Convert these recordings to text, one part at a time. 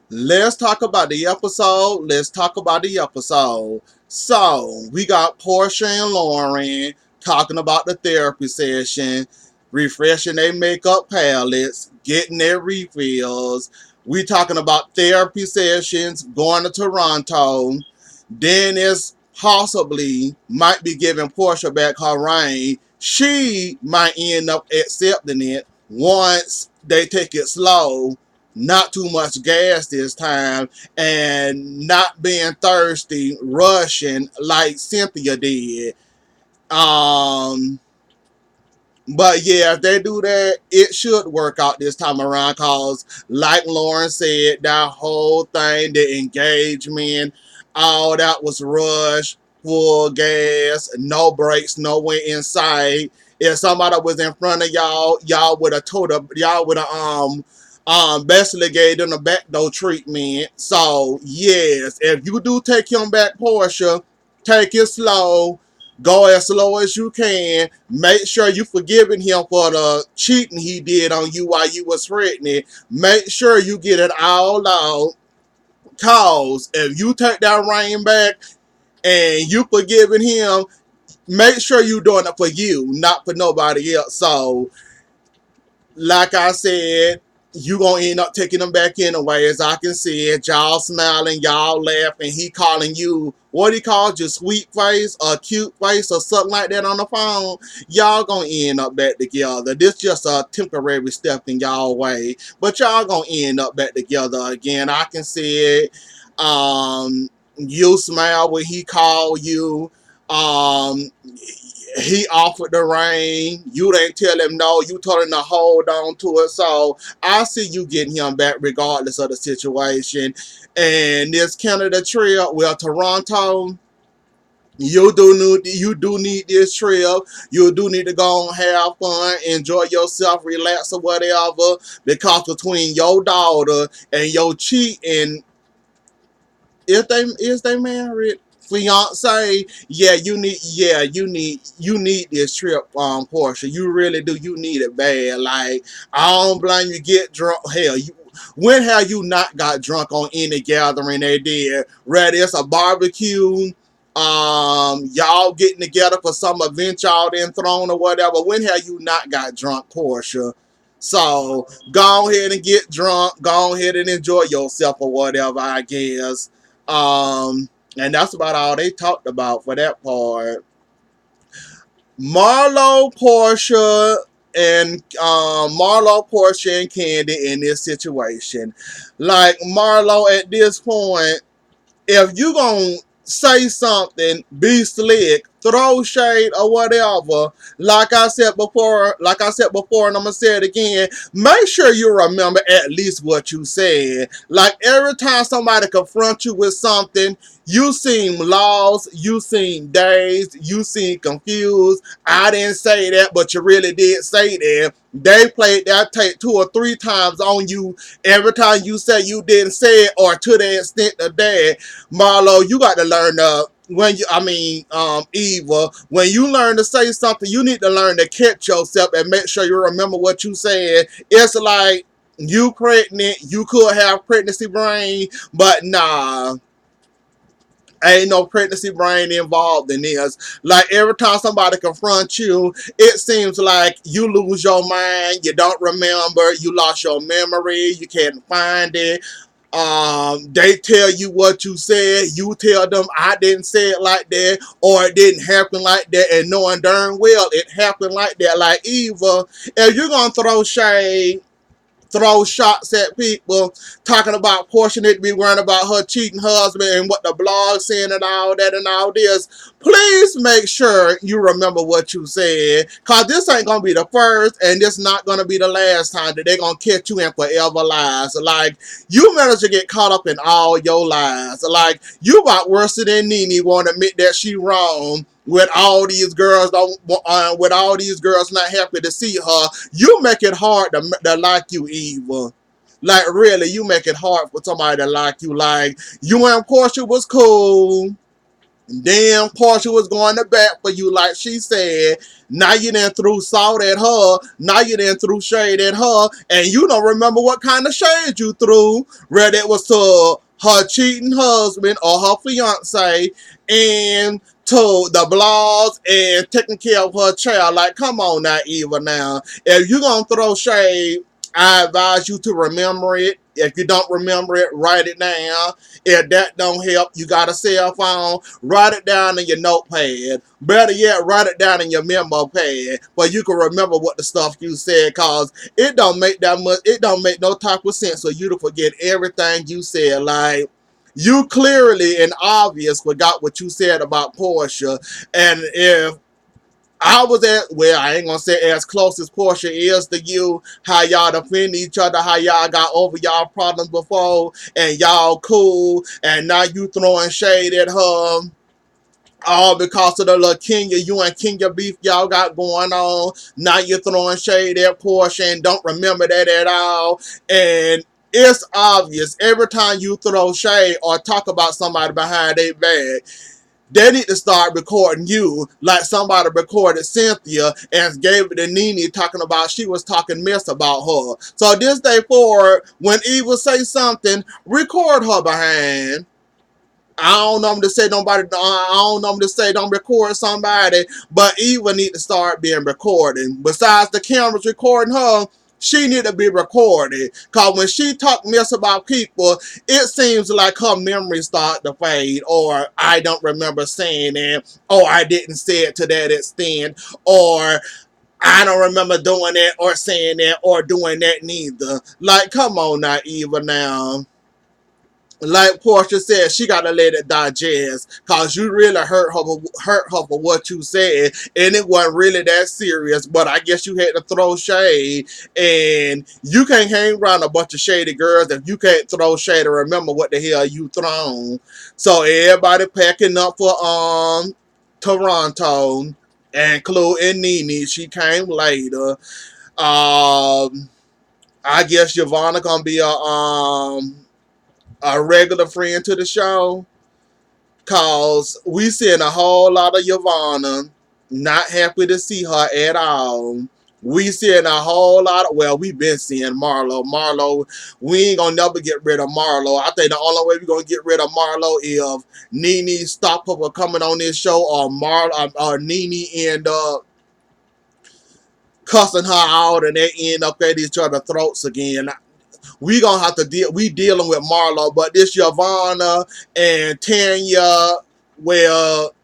Let's talk about the episode. Let's talk about the episode. So, we got Portia and Lauren talking about the therapy session, refreshing their makeup palettes, getting their refills. We talking about therapy sessions, going to Toronto. Dennis possibly might be giving Portia back her reign. She might end up accepting it once they take it slow, not too much gas this time, and not being thirsty, rushing like Cynthia did. Um, but yeah, if they do that, it should work out this time around. Cause, like Lauren said, that whole thing, the engagement, all that was rushed, full gas, no brakes, nowhere in sight. If somebody was in front of y'all, y'all would have told them, y'all would have basically gave them a backdoor treatment. So yes, if you do take him back, Portia, take it slow. Go as slow as you can. Make sure you forgiving him for the cheating he did on you while you was pregnant. Make sure you get it all out. Cause if you take that ring back and you forgiving him, make sure you doing it for you, not for nobody else. So like I said, you gonna end up taking them back anyway. As I can see it, y'all smiling, y'all laughing. He calling you, what he called you, sweet face or cute face or something like that on the phone. Y'all gonna end up back together. This just a temporary step in y'all way, but y'all gonna end up back together again. I can see it. You smile when he called you. Um, he offered the ring. You didn't tell him no. You told him to hold on to it. So I see you getting him back regardless of the situation. And this Canada trip, well, Toronto, you do need this trip. You do need to go and have fun, enjoy yourself, relax or whatever. Because between your daughter and your cheating, if they married, fiance, you need this trip, Portia. You really do. You need it bad. Like, I don't blame you. Get drunk. Hell, when have you not got drunk on any gathering they did? Whether it's a barbecue, y'all getting together for some event y'all done thrown or whatever. When have you not got drunk, Portia? So go ahead and get drunk. Go ahead and enjoy yourself or whatever, I guess. And that's about all they talked about for that part. Marlo, Portia, and Marlo, Portia, and Candy in this situation. Like, Marlo, at this point, if you gonna say something, be slick, throw shade or whatever, like I said before, and I'm gonna say it again, make sure you remember at least what you said. Like, every time somebody confronts you with something, you seem lost, you seem dazed, you seem confused. I didn't say that, but you really did say that. They played that tape 2 or 3 times on you. Every time you say you didn't say it, or to the extent of that, Marlo, you got to learn Eva, when you learn to say something, you need to learn to catch yourself and make sure you remember what you said. It's like, you pregnant, you could have pregnancy brain, but nah, ain't no pregnancy brain involved in this. Like, every time somebody confronts you, it seems like you lose your mind, you don't remember, you lost your memory, you can't find it. They tell you what you said, you tell them I didn't say it like that, or it didn't happen like that, and knowing darn well it happened like that. Like, Eva, if you're gonna throw shade, throw shots at people, talking about Portia need to be worrying about her cheating husband and what the blog saying and all that and all this, please make sure you remember what you said. Cause this ain't gonna be the first, and this not gonna be the last time that they gonna catch you in forever lies. Like, you managed to get caught up in all your lies. Like, you about worse than Nene won't admit that she wrong. With all these girls, with all these girls not happy to see her, you make it hard to like you, Eva. Like, really, you make it hard for somebody to like you. Like, you and Portia was cool. Then Portia was going to bat for you, like she said. Now you done threw salt at her. Now you done threw shade at her. And you don't remember what kind of shade you threw. Whether it was to her cheating husband or her fiance. And to the blogs and taking care of her child. Like, come on now, Eva, now. If you're going to throw shade, I advise you to remember it. If you don't remember it, write it down. If that don't help, you got a cell phone, write it down in your notepad. Better yet, write it down in your memo pad, where you can remember what the stuff you said, cause it don't make that much, it don't make no type of sense for you to forget everything you said. Like, you clearly and obvious forgot what you said about Portia. And if I was at, well, I ain't gonna say as close as Portia is to you, how y'all defend each other, how y'all got over y'all problems before, and y'all cool, and now you throwing shade at her, all because of the little Kenya, you and Kenya beef y'all got going on. Now you're throwing shade at Portia and don't remember that at all. And it's obvious every time you throw shade or talk about somebody behind their back, they need to start recording you like somebody recorded Cynthia and gave it to Nene talking about she was talking mess about her. So this day forward, when Eva say something, record her behind. I don't know them to say nobody. I don't know them to say don't record somebody, but Eva need to start being recorded. Besides the cameras recording her, she need to be recorded. Cause when she talk mess about people, it seems like her memory start to fade, or I don't remember saying it, or I didn't say it to that extent, or I don't remember doing that, or saying that, or doing that neither. Like, come on now, Eva, now. Like Portia said, she gotta let it digest, cause you really hurt her for what you said, and it wasn't really that serious. But I guess you had to throw shade, and you can't hang around a bunch of shady girls if you can't throw shade and remember what the hell you thrown. So everybody packing up for Toronto, including Nene. She came later. I guess Yvonne gonna be a regular friend to the show, cause we seeing a whole lot of Yvonne, not happy to see her at all. We seeing a whole lot of, well, we been seeing Marlo. Marlo, we ain't gonna never get rid of Marlo. I think the only way we gonna get rid of Marlo if Nene stop her from coming on this show, or Nene end up cussing her out and they end up at each other's throats again. We gonna have to deal. We dealing with Marlo, but this Yvonne and Tanya, well,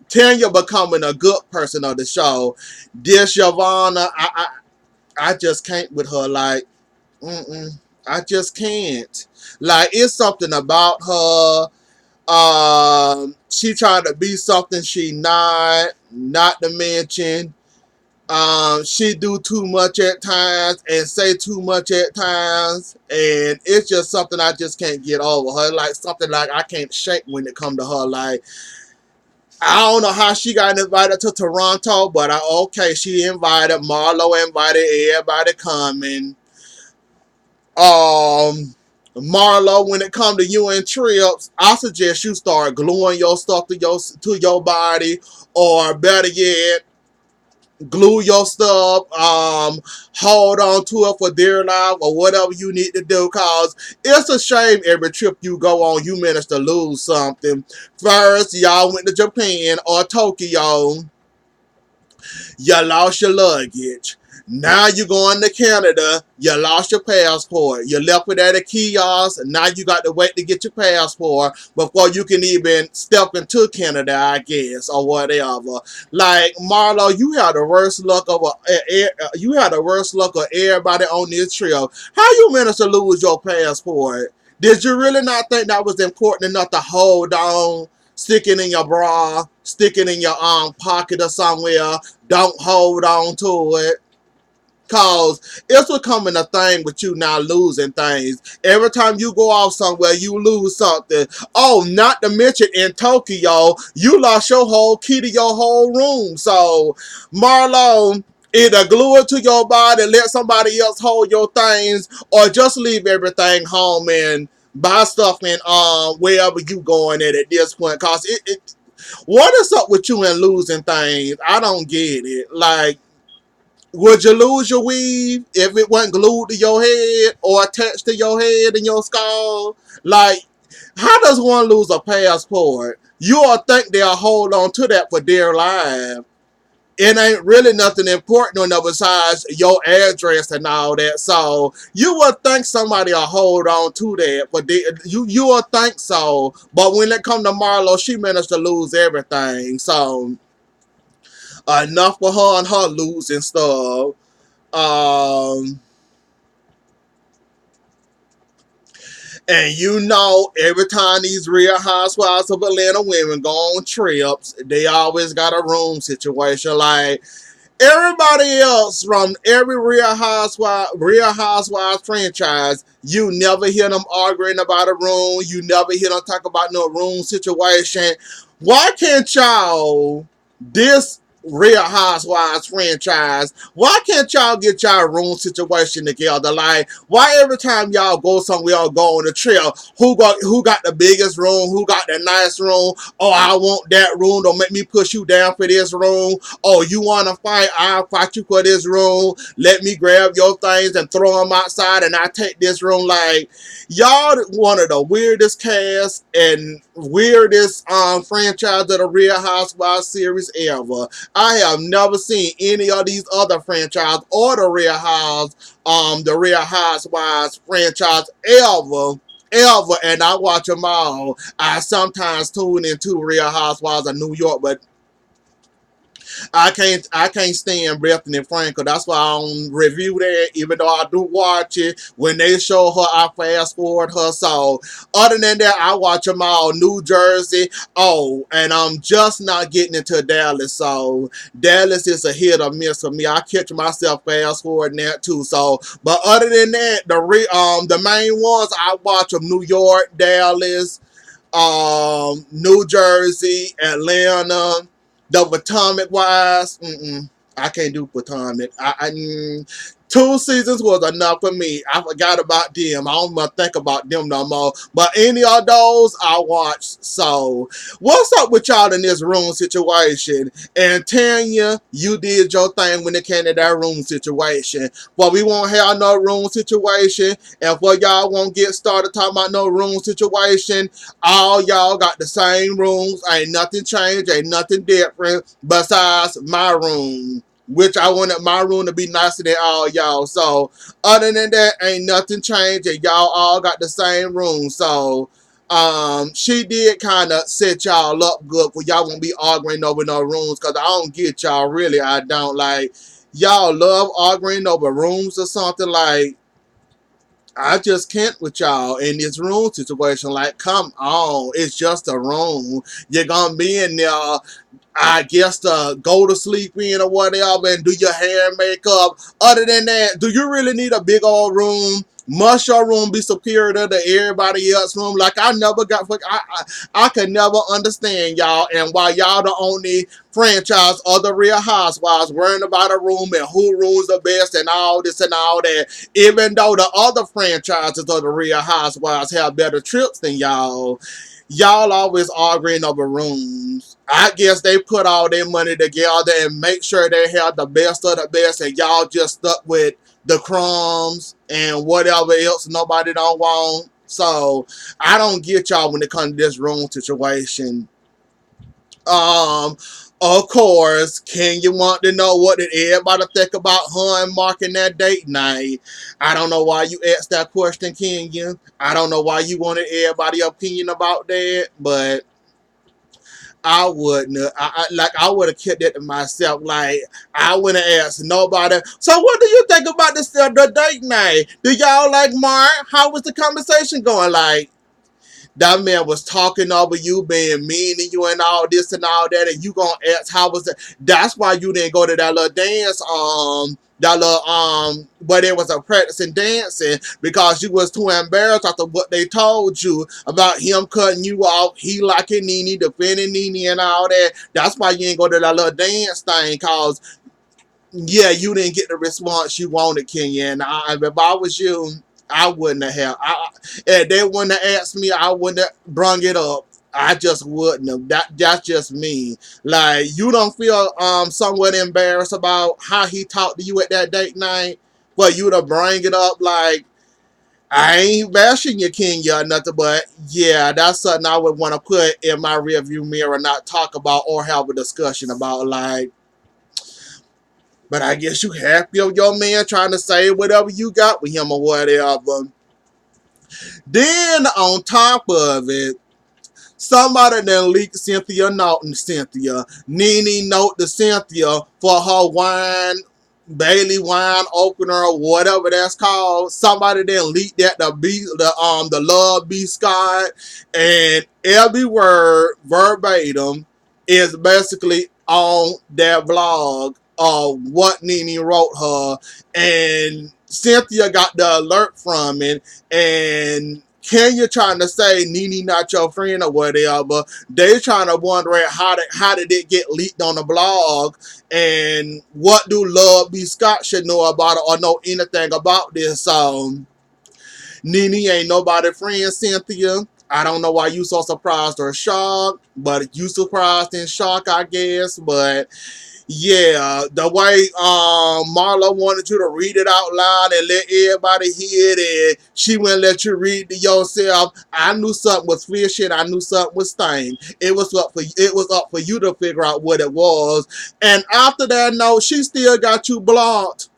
Tanya becoming a good person of the show. This Yvonne, I just can't with her. Like, I just can't. Like, it's something about her. She trying to be something she not. Not to mention, she do too much at times and say too much at times, and it's just something I just can't get over her. Like, something like I can't shake when it come to her. Like, I don't know how she got invited to Toronto, but okay, she invited. Marlo invited everybody coming. Marlo, when it come to you and trips, I suggest you start gluing your stuff to your body, or better yet, glue your stuff, hold on to it for dear life, or whatever you need to do, cause it's a shame every trip you go on you manage to lose something. First, y'all went to Japan or Tokyo, you lost your luggage. Now you're going to Canada, you lost your passport. You left it at a kiosk, and now you got to wait to get your passport before you can even step into Canada, I guess, or whatever. Like, Marlo, you had the worst luck of everybody on this trip. How you managed to lose your passport? Did you really not think that was important enough to hold on? Stick it in your bra, stick it in your pocket or somewhere. Don't hold on to it. Cause it's becoming a thing with you now losing things. Every time you go off somewhere, you lose something. Oh, not to mention in Tokyo, you lost your whole key to your whole room. So, Marlo, either glue it to your body, let somebody else hold your things, or just leave everything home and buy stuff in wherever you going at this point. Cause it what is up with you and losing things? I don't get it. Like, would you lose your weave if it wasn't glued to your head or attached to your head and your skull? Like, how does one lose a passport? You all think they'll hold on to that for dear life. It ain't really nothing important on the besides your address and all that. So you would think somebody will hold on to that, but you would think so. But when it come to Marlo, she managed to lose everything. So enough for her and her losing stuff. Um, and you know, every time these Real Housewives of Atlanta women go on trips, they always got a room situation. Like, everybody else from every Real Housewives franchise, you never hear them arguing about a room. You never hear them talk about no room situation. Why can't y'all, this Real Housewives franchise, why can't y'all get y'all room situation together? Like, why every time y'all go somewhere or go on a trip, who got the biggest room, who got the nice room? Oh, I want that room. Don't make me push you down for this room. Oh, you want to fight? I'll fight you for this room. Let me grab your things and throw them outside, and I take this room. Like, y'all one of the weirdest casts and weirdest franchise of the Real Housewives series ever. I have never seen any of these other franchises or the Real Housewives franchise ever, and I watch them all. I sometimes tune into Real Housewives of New York, but I can't stand Bethany Frankel. That's why I don't review that, even though I do watch it. When they show her, I fast forward her. So other than that, I watch them all. New Jersey. Oh, and I'm just not getting into Dallas. So Dallas is a hit or miss for me. I catch myself fast forwarding that too. So, but other than that, the main ones I watch them: New York, Dallas, New Jersey, Atlanta, the Potomac wise. I can't do Potomac. 2 seasons was enough for me. I forgot about them. I don't even think about them no more. But any of those I watched. So what's up with y'all in this room situation? And Tanya, you did your thing when it came to that room situation. But we won't have no room situation. And for y'all won't get started talking about no room situation, all y'all got the same rooms. Ain't nothing changed. Ain't nothing different besides my room, which I wanted my room to be nicer than all y'all. So other than that, ain't nothing changed, and y'all all got the same room. So she did kind of set y'all up good for y'all won't be arguing over no rooms, because I don't get y'all, really. I don't. Like, y'all love arguing over rooms or something. Like, I just can't with y'all in this room situation. Like, come on, it's just a room. You're gonna be in there, I guess, to go to sleep in or whatever and do your hair and makeup. Other than that, do you really need a big old room? Must your room be superior to everybody else's room? Like, I never got, I can never understand y'all, and why y'all the only franchise of the Real Housewives worrying about a room and who rooms the best and all this and all that, even though the other franchises of the Real Housewives have better trips than y'all. Y'all always arguing over rooms. I guess they put all their money together and make sure they have the best of the best, and y'all just stuck with the crumbs and whatever else nobody don't want. So I don't get y'all when it comes to this room situation. Um, of course, can you want to know what did everybody think about her and Mark and that date night? I don't know why you asked that question, can you? I don't know why you wanted everybody's opinion about that, but I wouldn't. I would have kept that to myself. Like, I wouldn't ask nobody. So what do you think about this the date night? Do y'all like Mark? How was the conversation going? Like, that man was talking over you, being mean to you and all this and all that, and you gonna ask how was it? That's why you didn't go to that little dance, where there was a practicing dancing, because you was too embarrassed after what they told you about him cutting you off, he liking Nene, defending Nene and all that. That's why you didn't go to that little dance thing, cause yeah, you didn't get the response you wanted, Kenya. And if I was you, I wouldn't have. If they wouldn't have asked me, I wouldn't have brung it up. I just wouldn't have. That's just me. Like, you don't feel somewhat embarrassed about how he talked to you at that date night, but you to bring it up like, I ain't bashing your Kenya or nothing, but yeah, that's something I would want to put in my rearview mirror, not talk about or have a discussion about. Like, but I guess you happy of your man trying to say whatever you got with him or whatever. Then on top of it, somebody then leaked Cynthia note to Cynthia. Nene note to Cynthia for her wine, Bailey wine opener or whatever that's called. Somebody then leaked that the Love B Scott, and every word verbatim is basically on that vlog of what Nene wrote her, and Cynthia got the alert from it, and Kenya trying to say Nene not your friend or whatever. They trying to wonder how did it get leaked on the blog, and what do Love B Scott should know about it or know anything about this. Nene ain't nobody friend, Cynthia. I don't know why you so surprised or shocked, but you surprised and shocked, I guess. But yeah, the way Marlo wanted you to read it out loud and let everybody hear it, and she wouldn't let you read to yourself. I knew something was fishy, and I knew something was staying. It was up for you to figure out what it was. And after that note, she still got you blocked.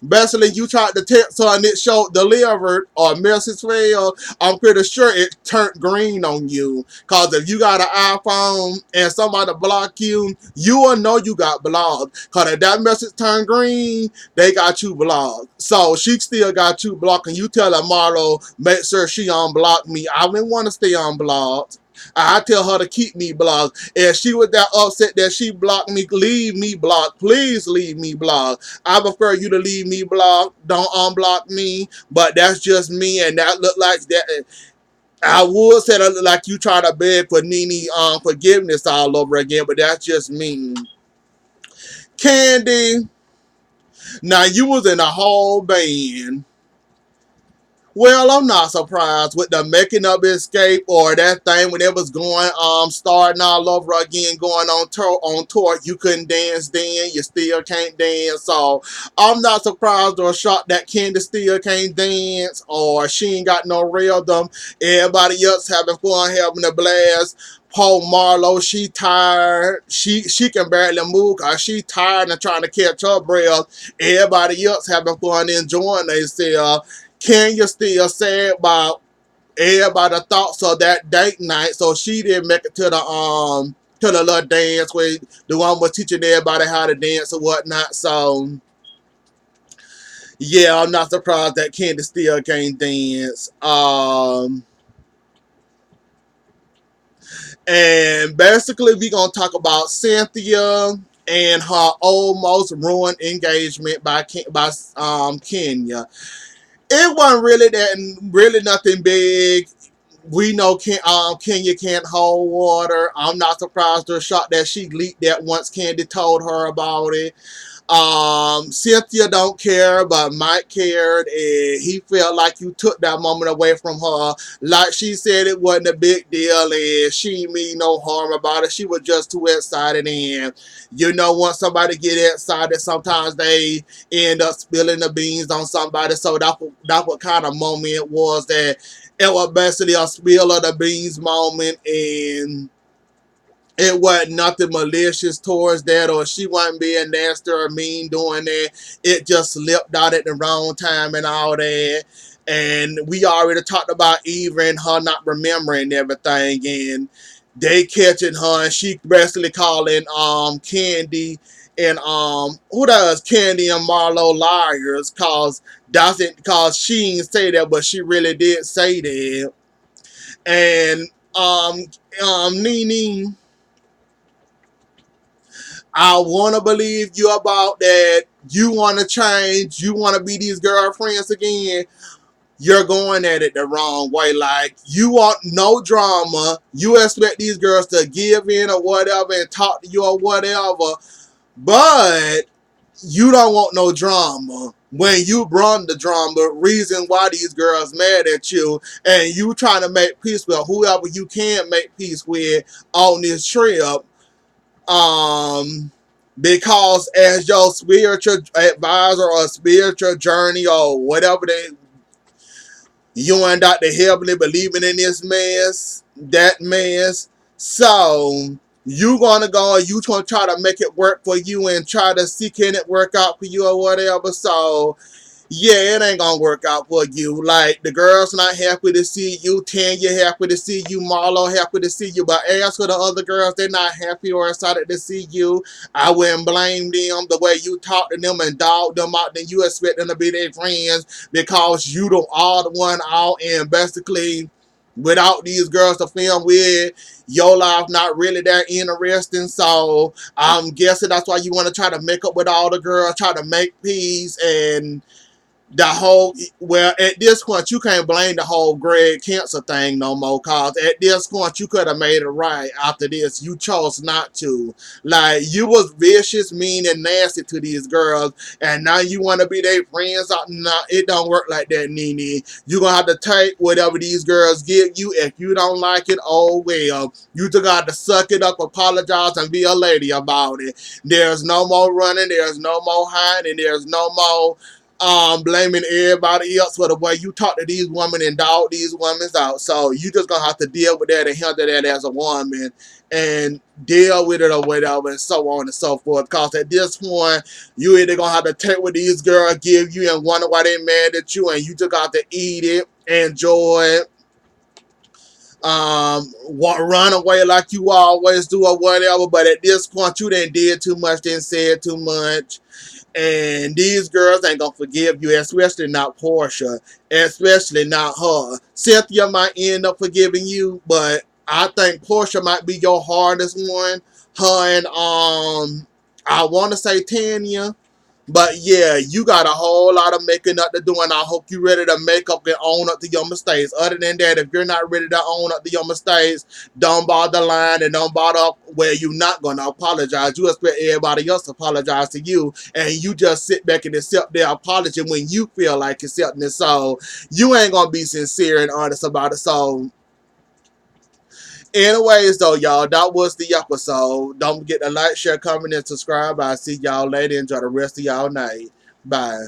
Basically, you tried to text her and it showed delivered or message failed. I'm pretty sure it turned green on you. Because if you got an iPhone and somebody block you, you will know you got blocked. Because if that message turned green, they got you blocked. So she still got you blocked. And you tell her, Marlo, make sure she unblock me. I wouldn't want to stay unblocked. I tell her to keep me blocked. If she was that upset that she blocked me, leave me blocked. Please leave me blocked. I prefer you to leave me blocked. Don't unblock me. But that's just me, and that look like that. I would say that look like you try to beg for Nene forgiveness all over again, but that's just me. Candy, now you was in a whole band. Well, I'm not surprised with the making of Escape or that thing when it was going, starting all over again, going on tour. You couldn't dance then, you still can't dance. So I'm not surprised or shocked that Candy still can't dance or she ain't got no rhythm. Everybody else having fun, having a blast. Poor Marlo, she tired. She can barely move because she tired and trying to catch her breath. Everybody else having fun, enjoying themselves. Kenya still sad about everybody thoughts of that date night, so she didn't make it to the little dance where the one was teaching everybody how to dance or whatnot. So yeah, I'm not surprised that Candy still can't dance. And basically we gonna talk about Cynthia and her almost ruined engagement by Kenya. It wasn't really nothing big. We know Kenya can't hold water. I'm not surprised or shocked that she leaked that once Candy told her about it. Cynthia don't care, but Mike cared, and he felt like you took that moment away from her. Like she said, it wasn't a big deal, and she didn't mean no harm about it. She was just too excited, and you know, once somebody get excited, sometimes they end up spilling the beans on somebody. So that what kind of moment it was. That it was basically a spill of the beans moment, and it wasn't nothing malicious towards that, or she wasn't being nasty or mean doing that. It just slipped out at the wrong time and all that. And we already talked about Eva and her not remembering everything, and they catching her, and she basically calling Candy and who does Candy and Marlo liars, cause she didn't say that, but she really did say that. And Nene, I want to believe you about that. You want to change. You want to be these girlfriends again. You're going at it the wrong way. Like, you want no drama. You expect these girls to give in or whatever and talk to you or whatever. But you don't want no drama. when you brought the drama, reason why these girls mad at you, and you trying to make peace with whoever you can make peace with on this trip. Um, because as your spiritual advisor or spiritual journey or whatever you and Dr. Heavenly believing in this mess, that mess. So you gonna go and you gonna try to make it work for you and try to see can it work out for you or whatever. So yeah, it ain't gonna work out for you. Like, the girl's not happy to see you, Tanya happy to see you, Marlo happy to see you, but as for the other girls, they're not happy or excited to see you. I wouldn't blame them the way you talk to them and dog them out, then you expect them to be their friends because you the odd one out, and basically without these girls to film with, your life not really that interesting. So I'm guessing that's why you want to try to make up with all the girls, try to make peace, and the whole, well, at this point you can't blame the whole Greg cancer thing no more, cause at this point you could have made it right. After this you chose not to. Like, you was vicious, mean, and nasty to these girls, and now you want to be their friends. Nah, it don't work like that, Nene. You gonna have to take whatever these girls give you. If you don't like it, oh well, you just got to suck it up, apologize, and be a lady about it. There's no more running, there's no more hiding, there's no more blaming everybody else for the way you talk to these women and dog these women out. So you just gonna have to deal with that and handle that as a woman and deal with it or whatever, and so on and so forth. Cause at this point, you either gonna have to take what these girls give you and wonder why they mad at you, and you just got to eat it, enjoy it, run away like you always do or whatever. But at this point, you done did too much, done said too much. And these girls ain't gonna forgive you, especially not Portia, especially not her. Cynthia might end up forgiving you, but I think Portia might be your hardest one. Her and I want to say Tanya. But yeah, you got a whole lot of making up to do, and I hope you're ready to make up and own up to your mistakes. Other than that, if you're not ready to own up to your mistakes, don't bother lying and don't bother where you're not going to apologize. You expect everybody else to apologize to you, and you just sit back and accept their apology when you feel like accepting it. So you ain't going to be sincere and honest about it. So anyways, though, y'all, that was the episode. Don't forget to like, share, comment, and subscribe. I'll see y'all later. Enjoy the rest of y'all night. Bye.